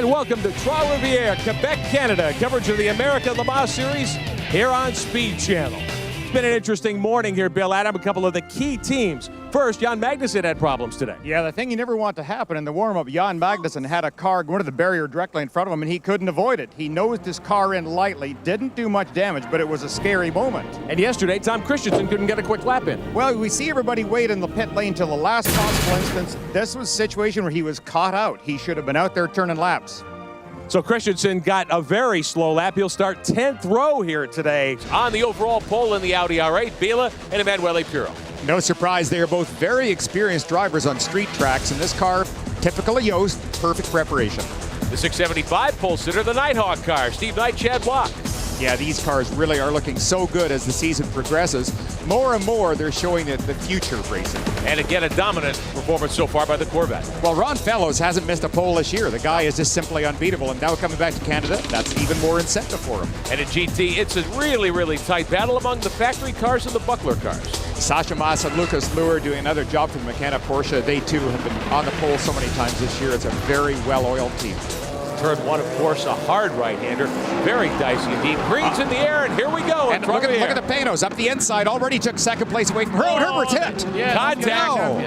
And welcome to Trois, Rivieres, Quebec, Canada. Coverage of the American Le Mans Series here on Speed Channel. It's been an interesting morning here, Bill Adam. A couple of the key teams. First, Jan Magnussen had problems today. Yeah, the thing you never want to happen in the warm-up, Jan Magnussen had a car go into the barrier directly in front of him, and he couldn't avoid it. He nosed his car in lightly, didn't do much damage, but it was a scary moment. And yesterday, Tom Christensen couldn't get a quick lap in. Well, we see everybody wait in the pit lane till the last possible instance. This was a situation where he was caught out. He should have been out there turning laps. So Christensen got a very slow lap. He'll start 10th row here today. On the overall pole in the Audi R8, Biela and Emanuele Pirro. No surprise, they are both very experienced drivers on street tracks, and this car, typical of Yost, perfect preparation. The 675 pole sitter, the Nighthawk car, Steve Knight, Chad Block. Yeah, these cars really are looking so good as the season progresses. More and more, they're showing the future of racing. And again, a dominant performance so far by the Corvette. Well, Ron Fellows hasn't missed a pole this year. The guy is just simply unbeatable, and now coming back to Canada, that's even more incentive for him. And in GT, it's a really, really tight battle among the factory cars and the buckler cars. Sasha Maas and Lucas Luer doing another job for the McKenna Porsche. They too have been on the pole so many times this year. It's a very well-oiled team. Turn one, of course, a hard right-hander. Very dicey indeed. Green's in the air, and here we go. And look at the Panos up the inside. Already took second place away from Herbert's hit. Yeah, contact.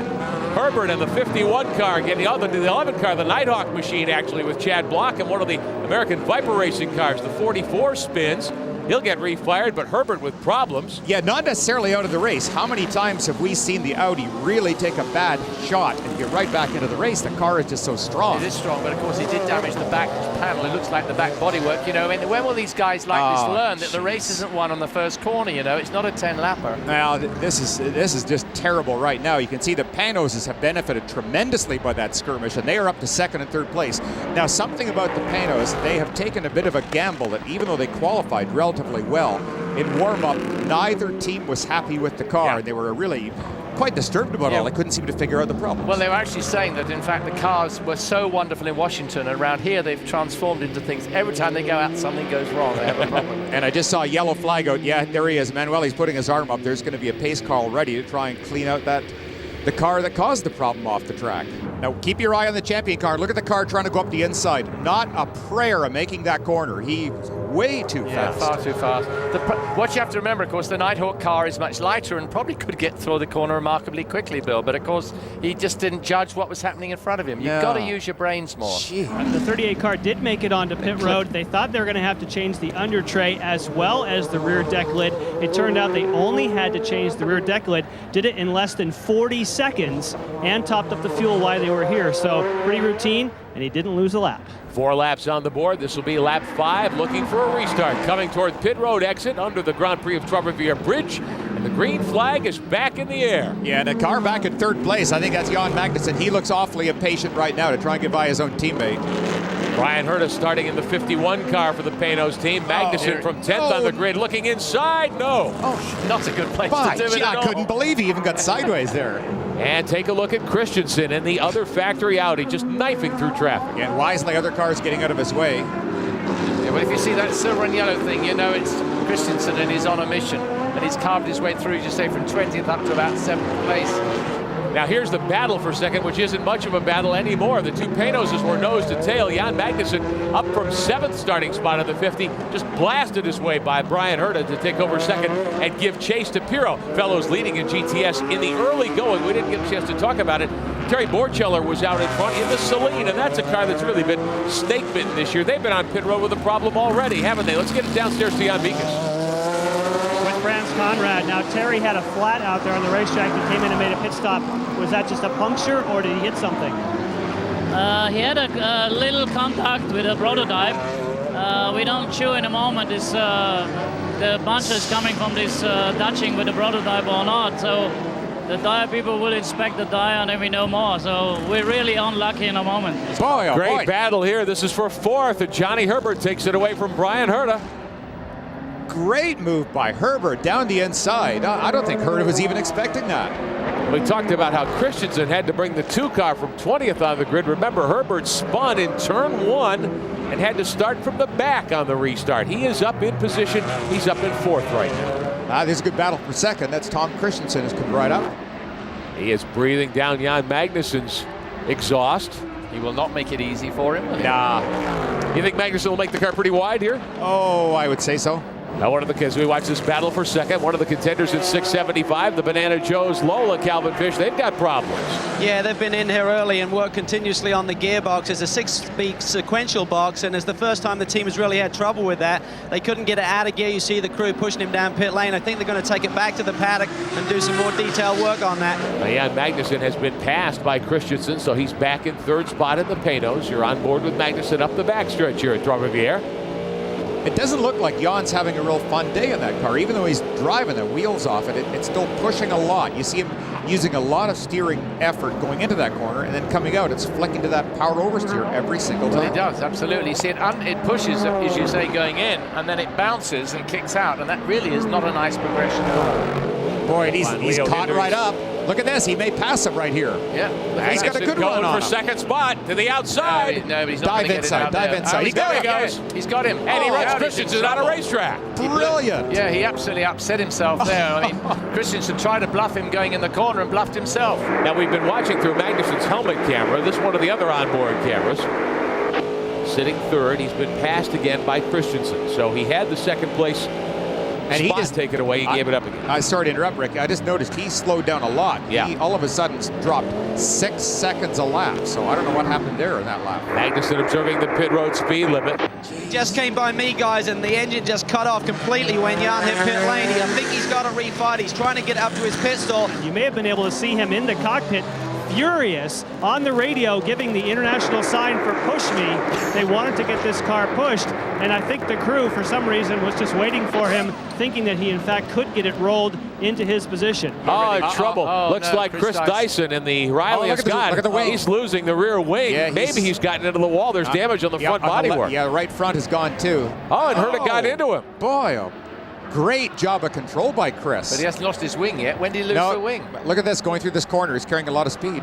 Herbert and the 51 car getting out the 11 car, the Nighthawk machine, actually, with Chad Block, and one of the American Viper Racing cars, the 44 spins. He'll get refired, but Herbert with problems. Yeah, not necessarily out of the race. How many times have we seen the Audi really take a bad shot and get right back into the race? The car is just so strong. It is strong, but of course it did damage the back panel. It looks like the back bodywork. You know, I mean, when will these guys like this learn that the race isn't won on the first corner? You know, it's not a 10-lapper. Now, this is just terrible right now. You can see the Panoses have benefited tremendously by that skirmish, and they are up to second and third place. Now, something about the Panos, they have taken a bit of a gamble that even though they qualified relatively well in warm-up, neither team was happy with the car. They were really quite disturbed about it all. They couldn't seem to figure out the problem. Well, they were actually saying that, in fact, the cars were so wonderful in Washington, and around here they've transformed into things. Every time they go out, something goes wrong. They have a problem. And I just saw a yellow flag out. Yeah, there he is. Manuele's putting his arm up. There's going to be a pace car ready to try and clean out the car that caused the problem off the track. Now, keep your eye on the champion car. Look at the car trying to go up the inside. Not a prayer of making that corner. He's way too fast. Far too fast. What you have to remember, of course, the Nighthawk car is much lighter and probably could get through the corner remarkably quickly, Bill. But, of course, he just didn't judge what was happening in front of him. You've got to use your brains more. The 38 car did make it onto pit road. They thought they were going to have to change the under tray as well as the rear deck lid. It turned out they only had to change the rear deck lid. Did it in less than 40 seconds and topped up the fuel while they were here. So pretty routine, and he didn't lose a lap. 4 laps on the board. This will be lap 5, looking for a restart. Coming toward pit road exit under the Grand Prix of Trois Rivieres Bridge. And the green flag is back in the air. Yeah, and the car back in third place. I think that's Jan Magnussen. He looks awfully impatient right now to try and get by his own teammate. Brian Herta starting in the 51 car for the Panos team. Magnussen from 10th on the grid, looking inside. No. Not a good place By to do it at all. I couldn't believe he even got sideways there. And take a look at Christensen and the other factory Audi just knifing through traffic. And wisely, other cars getting out of his way. Yeah, well, if you see that silver and yellow thing, you know it's Christensen and he's on a mission. And he's carved his way through, just say, from 20th up to about 7th place. Now here's the battle for second, which isn't much of a battle anymore. The two Panoses were nose to tail. Jan Magnussen up from 7th starting spot of the 50, just blasted his way by Brian Herta to take over second and give chase to Pirro. Fellows leading in GTS in the early going. We didn't get a chance to talk about it. Terry Borcheller was out in front in the Celine, and that's a car that's really been snake-bitten this year. They've been on pit road with a problem already, haven't they? Let's get it downstairs to Jan Mikas. Franz Conrad. Now, Terry had a flat out there on the racetrack. He came in and made a pit stop. Was that just a puncture, or did he hit something? He had a little contact with a prototype. We don't show in a moment if the bunch is coming from this touching with the prototype or not. So the tire people will inspect the tire and then we know more. So we're really unlucky in a moment. Great battle here. This is for 4th, and Johnny Herbert takes it away from Brian Herta. Great move by Herbert down the inside. I don't think Herta was even expecting that. We talked about how Christensen had to bring the 2 car from 20th on the grid. Remember, Herbert spun in turn 1 and had to start from the back on the restart. He is up in position. He's up in 4th right now. There's a good battle for second. That's Tom Christensen has come right up. He is breathing down Jan Magnussen's exhaust. He will not make it easy for him. Nah. You think Magnussen will make the car pretty wide here? Oh, I would say so. Now, as we watch this battle for second, one of the contenders at 675, the Banana Joe's Lola, Calvin Fish, they've got problems. Yeah, they've been in here early and worked continuously on the gearbox. It's a 6-speed sequential box, and it's the first time the team has really had trouble with that. They couldn't get it out of gear. You see the crew pushing him down pit lane. I think they're going to take it back to the paddock and do some more detailed work on that. Jan Magnussen has been passed by Christensen, so he's back in third spot in the Panos. You're on board with Magnussen up the backstretch here at Trois Rivieres. It doesn't look like Jan's having a real fun day in that car. Even though he's driving the wheels off it, it's still pushing a lot. You see him using a lot of steering effort going into that corner, and then coming out, it's flicking to that power oversteer every single time. Well, it does, absolutely. See, it pushes, as you say, going in, and then it bounces and kicks out, and that really is not a nice progression at all. Boy, he's caught right up. Look at this. He may pass him right here. Yeah. He's got a good going run on for him. second spot to the outside. No, but he's not Dive gonna get it inside, out dive there. inside. Oh, He's there got he him. goes. He's got him. And he runs out, Christensen he's in out of trouble. racetrack. Brilliant. Yeah, he absolutely upset himself there. I mean, Christensen tried to bluff him going in the corner and bluffed himself. Now, we've been watching through Magnussen's helmet camera. This is one of the other onboard cameras. Sitting third, he's been passed again by Christensen. So he had the second place And he spot just taken away. He gave it up again. Sorry to interrupt, Rick. I just noticed he slowed down a lot. Yeah. He all of a sudden dropped 6 seconds a lap. So I don't know what happened there in that lap. Magnussen observing the pit road speed limit. He just came by me, guys, and the engine just cut off completely when Jan hit pit lane. I think he's got to refight. He's trying to get up to his pit stall. You may have been able to see him in the cockpit, furious, on the radio, giving the international sign for push me. They wanted to get this car pushed, and I think the crew, for some reason, was just waiting for him, thinking that he, in fact, could get it rolled into his position. Oh, trouble. Oh, Looks no, like Chris Dyson in the Riley look at the- Scott. look at the wing. He's losing the rear wing. Yeah, Maybe he's gotten into the wall. There's damage on the front on the bodywork. Yeah, the right front is gone too. Oh, and Herta got into him. Boy, great job of control by Chris. But he hasn't lost his wing yet. When did he lose No, the wing? Look at this, going through this corner. He's carrying a lot of speed.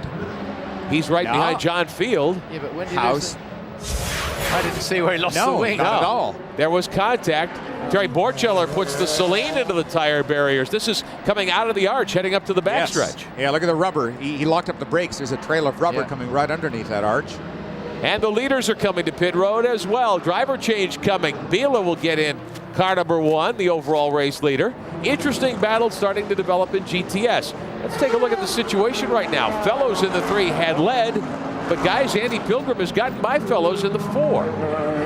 He's right No. behind John Field. Yeah, but when did House. he lose the... I didn't see where he lost the No, wing. not at all. There was contact. Terry Borcheller puts the Celine into the tire barriers. This is coming out of the arch, heading up to the Yes. backstretch. Yeah, look at the rubber. He locked up the brakes. There's a trail of rubber Yeah. coming right underneath that arch. And the leaders are coming to pit road as well. Driver change coming. Biela will get in car number 1, the overall race leader. Interesting battle starting to develop in GTS. Let's take a look at the situation right now. Fellows in the 3 had led, but guys, Andy Pilgrim has gotten by Fellows in the 4.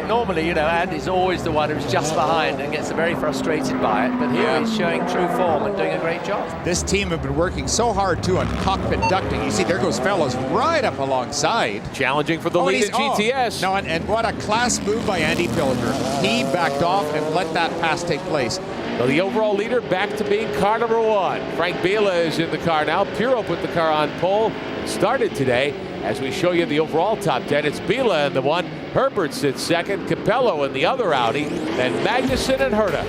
Normally, Andy's always the one who's just behind and gets very frustrated by it. But here he's showing true form and doing a great job. This team have been working so hard too on cockpit ducting. You see, there goes Fellows right up alongside. Challenging for the lead in GTS. No, and what a class move by Andy Pilgrim. He backed off and let that pass take place. So the overall leader back to being car number 1. Frank Biela is in the car now. Pirro put the car on pole. Started today. As we show you the overall top 10, it's Biela in the 1. Herbert sits second. Capello in the other Audi. Then Magnussen and Herta.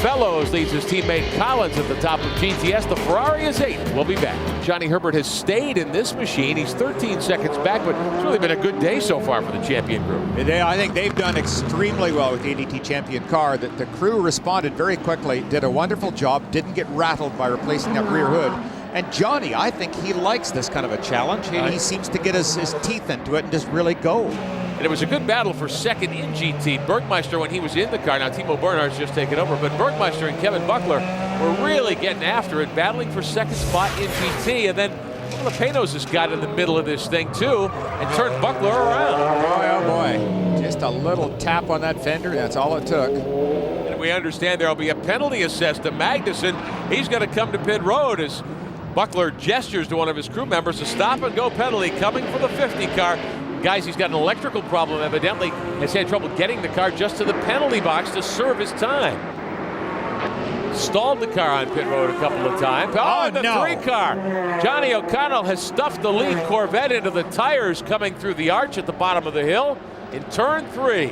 Fellows leads his teammate Collins at the top of GTS. The Ferrari is 8th. We'll be back. Johnny Herbert has stayed in this machine. He's 13 seconds back, but it's really been a good day so far for the champion group. I think they've done extremely well with the ADT champion car. The crew responded very quickly, did a wonderful job, didn't get rattled by replacing that rear hood. And Johnny, I think he likes this kind of a challenge. He seems to get his teeth into it and just really go. And it was a good battle for second in GT. Bergmeister, when he was in the car, now Timo Bernhardt's just taken over, but Bergmeister and Kevin Buckler were really getting after it, battling for second spot in GT. And then one of the Panos has got in the middle of this thing too and turned Buckler around. Oh boy, just a little tap on that fender, that's all it took. And we understand there will be a penalty assessed to Magnussen. He's going to come to pit road as Buckler gestures to one of his crew members. A stop and go penalty coming for the 50 car. Guys, he's got an electrical problem, evidently. Has had trouble getting the car just to the penalty box to serve his time. Stalled the car on pit road a couple of times. Oh, and the 3 car. Johnny O'Connell has stuffed the lead Corvette into the tires coming through the arch at the bottom of the hill in turn 3.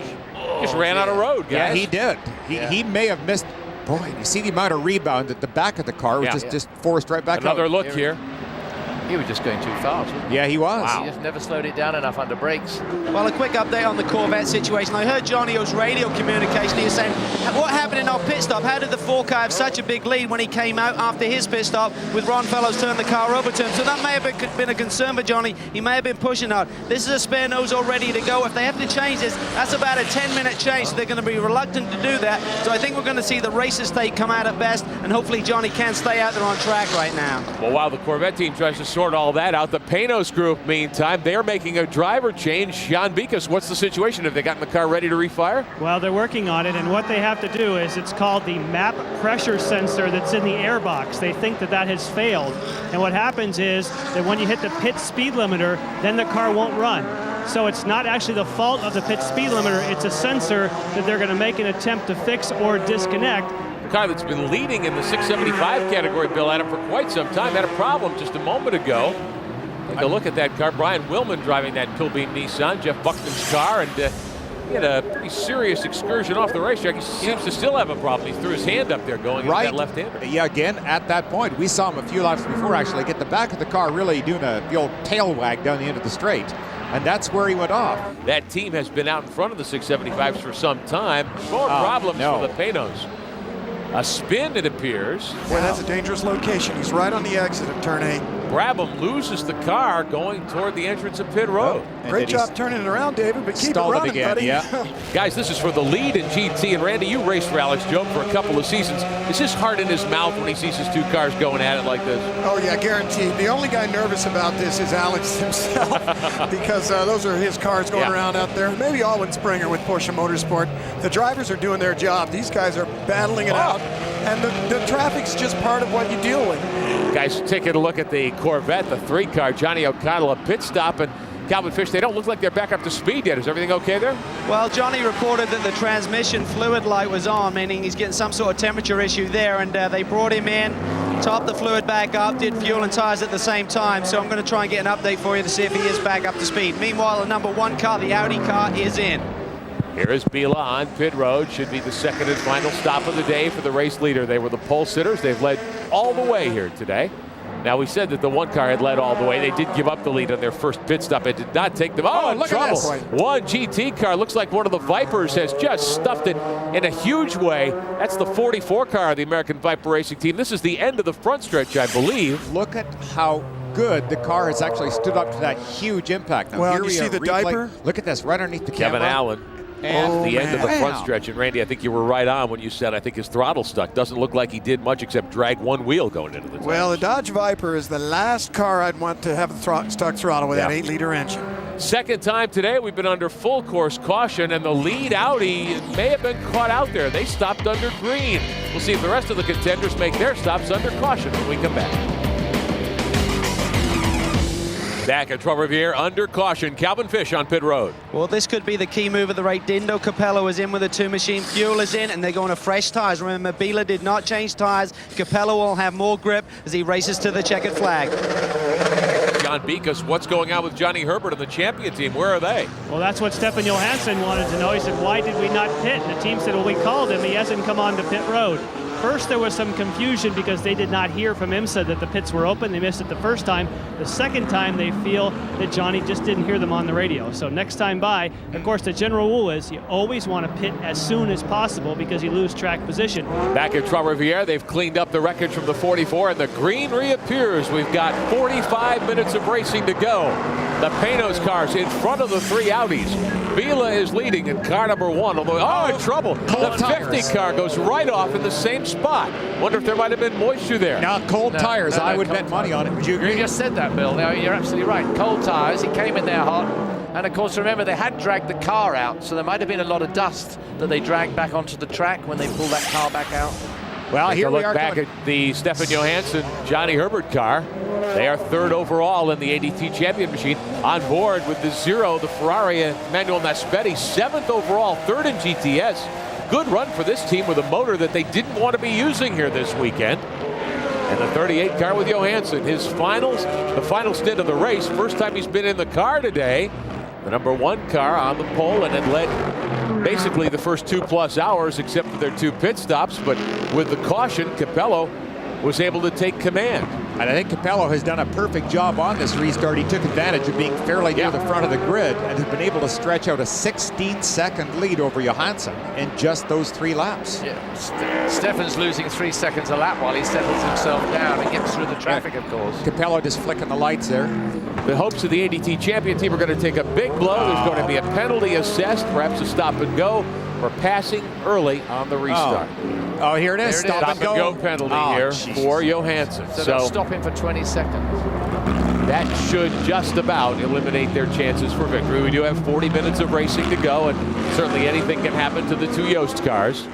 Just ran out of road, guys. Yeah, he did. He may have missed. Boy, you see the amount of rebound at the back of the car was just forced right back Another out. look here. He was just going too fast. Yeah, he was. He just never slowed it down enough under brakes. Well, a quick update on the Corvette situation. I heard Johnny O's radio communication. He was saying, what happened in our pit stop? How did the 4-car have such a big lead when he came out after his pit stop with Ron Fellows turned the car over to him? So that may have been a concern for Johnny. He may have been pushing hard. This is a spare nose all ready to go. If they have to change this, that's about a 10-minute change. So they're going to be reluctant to do that. So I think we're going to see the race estate come out at best, and hopefully Johnny can stay out there on track right now. Well, while the Corvette team tries to sort all that out, the Panos group, meantime, they're making a driver change. Jan Bikas, what's the situation? Have they gotten the car ready to refire? Well, they're working on it, and what they have to do is it's called the map pressure sensor that's in the airbox. They think that that has failed. And what happens is that when you hit the pit speed limiter, then the car won't run. So it's not actually the fault of the pit speed limiter, it's a sensor that they're going to make an attempt to fix or disconnect. The car that's been leading in the 675 category, Bill Adam, for quite some time, had a problem just a moment ago. Take a look at that car. Brian Willman driving that Pilbeam Nissan, Jeff Buxton's car, and he had a pretty serious excursion off the racetrack. He seems to still have a problem. He threw his hand up there going into that left-hander. Yeah, again, at that point, we saw him a few laps before actually get the back of the car really doing the old tail wag down the end of the straight. And that's where he went off. That team has been out in front of the 675s for some time. More problems for the Panos. A spin, it appears. Boy, that's a dangerous location. He's right on the exit of turn 8. Brabham loses the car going toward the entrance of pit road. Great job turning it around, David, but keep it running, again, buddy. Yeah. Guys, this is for the lead in GT. And Randy, you raced for Alex Job for a couple of seasons. Is his heart in his mouth when he sees his two cars going at it like this? Oh, yeah, guaranteed. The only guy nervous about this is Alex himself because those are his cars going around out there. Maybe Alwyn Springer with Porsche Motorsport. The drivers are doing their job. These guys are battling it out. And the traffic's just part of what you deal with. Guys, taking a look at the Corvette, the 3-car, Johnny O'Connell, a pit stop, and Calvin Fish, they don't look like they're back up to speed yet. Is everything okay there? Well, Johnny reported that the transmission fluid light was on, meaning he's getting some sort of temperature issue there, and they brought him in, topped the fluid back up, did fuel and tires at the same time, so I'm going to try and get an update for you to see if he is back up to speed. Meanwhile, the number 1 car, the Audi car, is in. Here is Biela on pit road. Should be the second and final stop of the day for the race leader. They were the pole sitters. They've led all the way here today. Now, we said that the 1 car had led all the way. They did give up the lead on their first pit stop. It did not take them. look trouble. at this. One GT car. Looks like one of the Vipers has just stuffed it in a huge way. That's the 44 car of the American Viper Racing Team. This is the end of the front stretch, I believe. Look at how good the car has actually stood up to that huge impact. Now, Well, here you we see are the replay. diaper? Look at this, right underneath the Kevin camera. Allen. And the end of the front Wow. stretch. And Randy, I think you were right on when you said I think his throttle stuck. Doesn't look like he did much except drag one wheel going into the tires. Well, the Dodge Viper is the last car I'd want to have a stuck throttle with that 8-liter engine. Second time today we've been under full course caution, and the lead Audi may have been caught out there. They stopped under green. We'll see if the rest of the contenders make their stops under caution when we come back. Back at Trois Rivieres under caution. Calvin Fish on pit road. Well, this could be the key move of the race. Dindo Capello is in with the 2-machine. Fuel is in, and they're going to fresh tires. Remember, Biela did not change tires. Capello will have more grip as he races to the checkered flag. Jan Bikas, what's going on with Johnny Herbert and the champion team? Where are they? Well, that's what Stefan Johansson wanted to know. He said, why did we not pit? And the team said, well, we called him. He hasn't come on to pit road. First, there was some confusion because they did not hear from IMSA that the pits were open. They missed it the first time. The second time, they feel that Johnny just didn't hear them on the radio. So next time by, of course, the general rule is you always want to pit as soon as possible because you lose track position. Back at Trois Rivieres, they've cleaned up the wreckage from the 44, and the green reappears. We've got 45 minutes of racing to go. The Panos cars in front of the 3 Audis. Biela is leading in car number 1, although, in trouble. The 50 car goes right off in the same spot. Wonder if there might have been moisture there. Now, cold tires, I would bet money on it. Would you agree? You just said that, Bill. No, you're absolutely right. Cold tires, he came in there hot. And of course, remember, they had dragged the car out, so there might have been a lot of dust that they dragged back onto the track when they pulled that car back out. Well, Take here a we look are back at the Stefan Johansson, Johnny Herbert car. They are 3rd overall in the ADT champion machine. On board with the 0, the Ferrari Emmanuel Naspetti, 7th overall, 3rd in GTS. Good run for this team with a motor that they didn't want to be using here this weekend. And the 38 car with Johansson, his finals, the final stint of the race. First time he's been in the car today. The number 1 car on the pole and had led basically the first 2+ hours except for their 2 pit stops. But with the caution, Capello was able to take command. And I think Capello has done a perfect job on this restart. He took advantage of being fairly near the front of the grid and has been able to stretch out a 16-second lead over Johansson in just those 3 laps. Yeah, Stefan's losing 3 seconds a lap while he settles himself down and gets through the traffic, of course. Capello just flicking the lights there. The hopes of the ADT champion team are going to take a big blow. There's going to be a penalty assessed, perhaps a stop and go for passing early on the restart. Oh, here it is. Stop and go penalty here for Johansson. So they'll stop him for 20 seconds. That should just about eliminate their chances for victory. We do have 40 minutes of racing to go, and certainly anything can happen to the 2 Yost cars.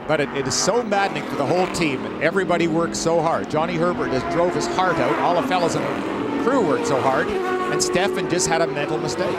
But it is so maddening for the whole team. Everybody worked so hard. Johnny Herbert just drove his heart out. All the fellas in the crew worked so hard, and Stefan just had a mental mistake.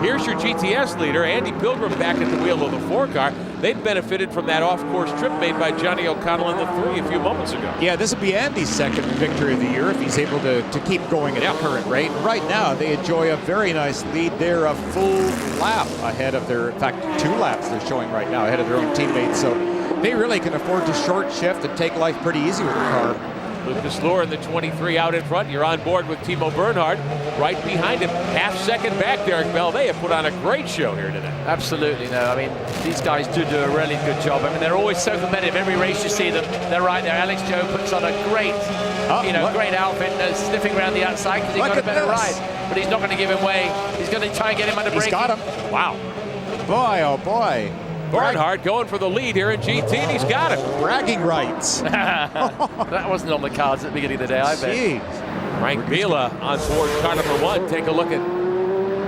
Here's your GTS leader, Andy Pilgrim, back at the wheel of the 4 car. They benefited from that off-course trip made by Johnny O'Connell in the 3 a few moments ago. Yeah, this will be Andy's second victory of the year if he's able to keep going at the current rate. Right now, they enjoy a very nice lead. They're a full lap ahead of in fact, 2 laps they're showing right now ahead of their own teammates. So they really can afford to short shift and take life pretty easy with the car. Lucas Luhr in the 23 out in front. You're on board with Timo Bernhard. Right behind him, half-second back, Derek Bell. They have put on a great show here today. Absolutely, no. I mean, these guys do a really good job. I mean, they're always so competitive. Every race you see them, they're right there. Alex Joe puts on a great, great outfit, sniffing around the outside because he's got a better ride. But he's not going to give him way. He's going to try and get him under braking. He's got him. Wow. Boy, oh boy. Bernhard going for the lead here in GT, and he's got it. Bragging rights. That wasn't on the cards at the beginning of the day, I bet. Frank Vila on board car number 1. Take a look at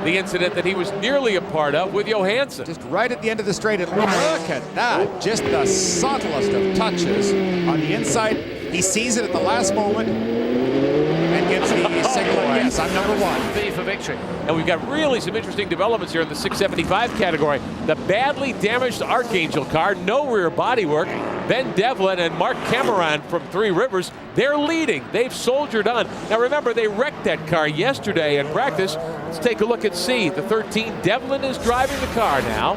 the incident that he was nearly a part of with Johansson. Just right at the end of the straight. And look at that. Just the subtlest of touches on the inside. He sees it at the last moment and gives the signal. Yes, I'm number 1. B for victory. And we've got really some interesting developments here in the 675 category. The badly damaged Archangel car, no rear bodywork. Ben Devlin and Mark Cameron from Three Rivers, they're leading. They've soldiered on. Now remember, they wrecked that car yesterday in practice. Let's take a look at C. The 13, Devlin is driving the car now.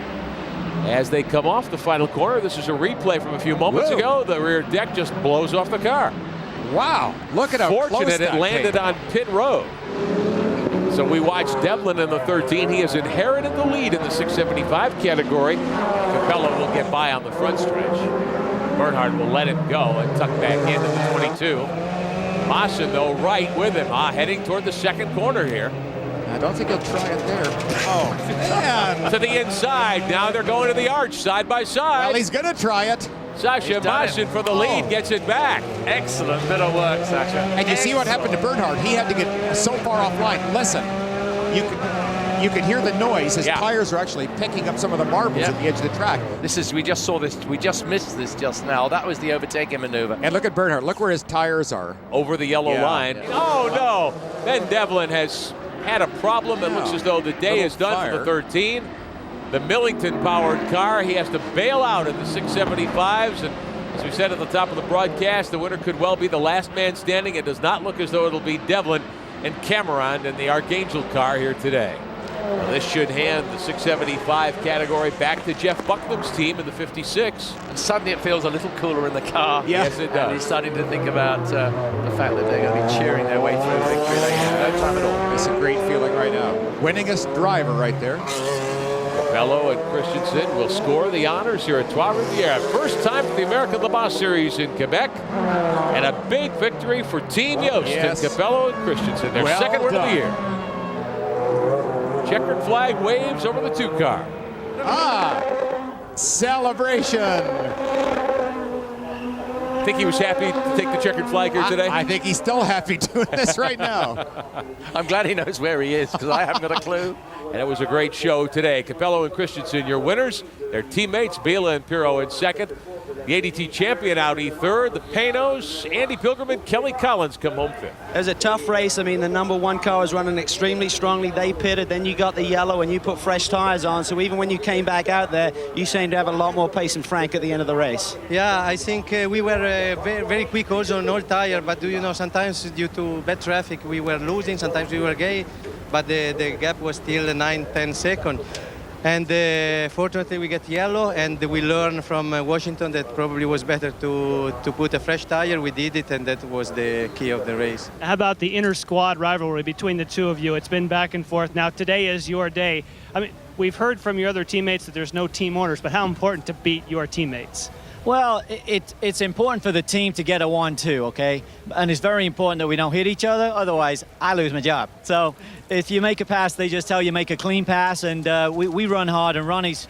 As they come off the final corner, this is a replay from a few moments ago. The rear deck just blows off the car. Wow, look at how fortunate it landed on pit road. So we watched Devlin in the 13. He has inherited the lead in the 675 category. Capello will get by on the front stretch. Bernhard will let him go and tuck back into the 22. Maassen, though, right with him, heading toward the second corner here. I don't think he'll try it there. Oh, man. To the inside. Now they're going to the arch, side by side. Well, he's going to try it. Sasha Maassen for the lead, gets it back. Excellent bit of work, Sasha. And you see what happened to Bernhard. He had to get so far offline. Listen, you could hear the noise. His tires are actually picking up some of the marbles at the edge of the track. We just saw this. We just missed this just now. That was the overtaking maneuver. And look at Bernhard. Look where his tires are. Over the yellow line. Yeah. Oh, no. Ben Devlin has had a problem. It looks as though the day is done for the 13. The Millington-powered car, he has to bail out in the 675s. And as we said at the top of the broadcast, the winner could well be the last man standing. It does not look as though it'll be Devlin and Cameron in the Archangel car here today. Well, this should hand the 675 category back to Jeff Bucknam's team in the 56. And suddenly it feels a little cooler in the car. Yes, it does. And he's starting to think about the fact that they're going to be cheering their way through victory. They have no time at all. It's a great feeling right now. Winningest driver right there. Capello and Christensen will score the honors here at Trois Rivieres. First time for the American Le Mans Series in Quebec. And a big victory for Team Yost and Capello and Christensen. Their second win of the year. Checkered flag waves over the 2 car. Celebration. Think he was happy to take the checkered flag here today? I think he's still happy doing this right now. I'm glad he knows where he is because I haven't got a clue. And it was a great show today. Capello and Christensen, your winners. Their teammates, Bila and Pirro in second. The ADT champion Audi third. The Panos, Andy Pilgrim and Kelly Collins come home fifth. It was a tough race. I mean, the number 1 car was running extremely strongly. They pitted, then you got the yellow and you put fresh tires on. So even when you came back out there, you seemed to have a lot more pace than Frank at the end of the race. Yeah, I think we were very, very quick also on all tires. But sometimes due to bad traffic, we were losing. Sometimes we were gay. But the gap was still 9-10 seconds. And fortunately, we get yellow, and we learn from Washington that probably was better to put a fresh tire. We did it, and that was the key of the race. How about the inter-squad rivalry between the two of you? It's been back and forth. Now, today is your day. I mean, we've heard from your other teammates that there's no team orders, but how important to beat your teammates? Well, it's important for the team to get a 1-2, okay? And it's very important that we don't hit each other, otherwise I lose my job. So if you make a pass, they just tell you make a clean pass, and we run hard, and Ronnie's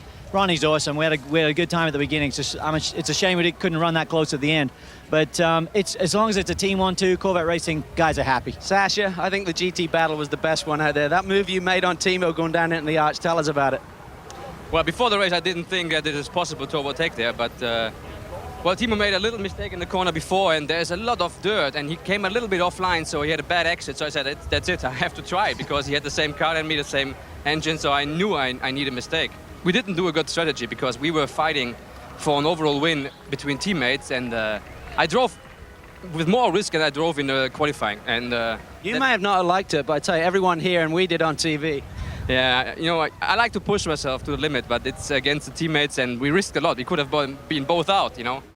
awesome. We had a good time at the beginning. It's a shame we couldn't run that close at the end. But it's as long as it's a team 1-2, Corvette Racing guys are happy. Sasha, I think the GT battle was the best one out there. That move you made on Timo going down into the arch, tell us about it. Well, before the race, I didn't think that it was possible to overtake there, but well, Timo made a little mistake in the corner before, and there's a lot of dirt, and he came a little bit offline, so he had a bad exit. So I said, that's it, I have to try, because he had the same car and me, the same engine, so I knew I need a mistake. We didn't do a good strategy, because we were fighting for an overall win between teammates, and I drove with more risk than I drove in the qualifying. And you may have not liked it, but I tell you, everyone here, and we did on TV. Yeah, you know, I like to push myself to the limit, but it's against the teammates, and we risked a lot. We could have been both out, you know.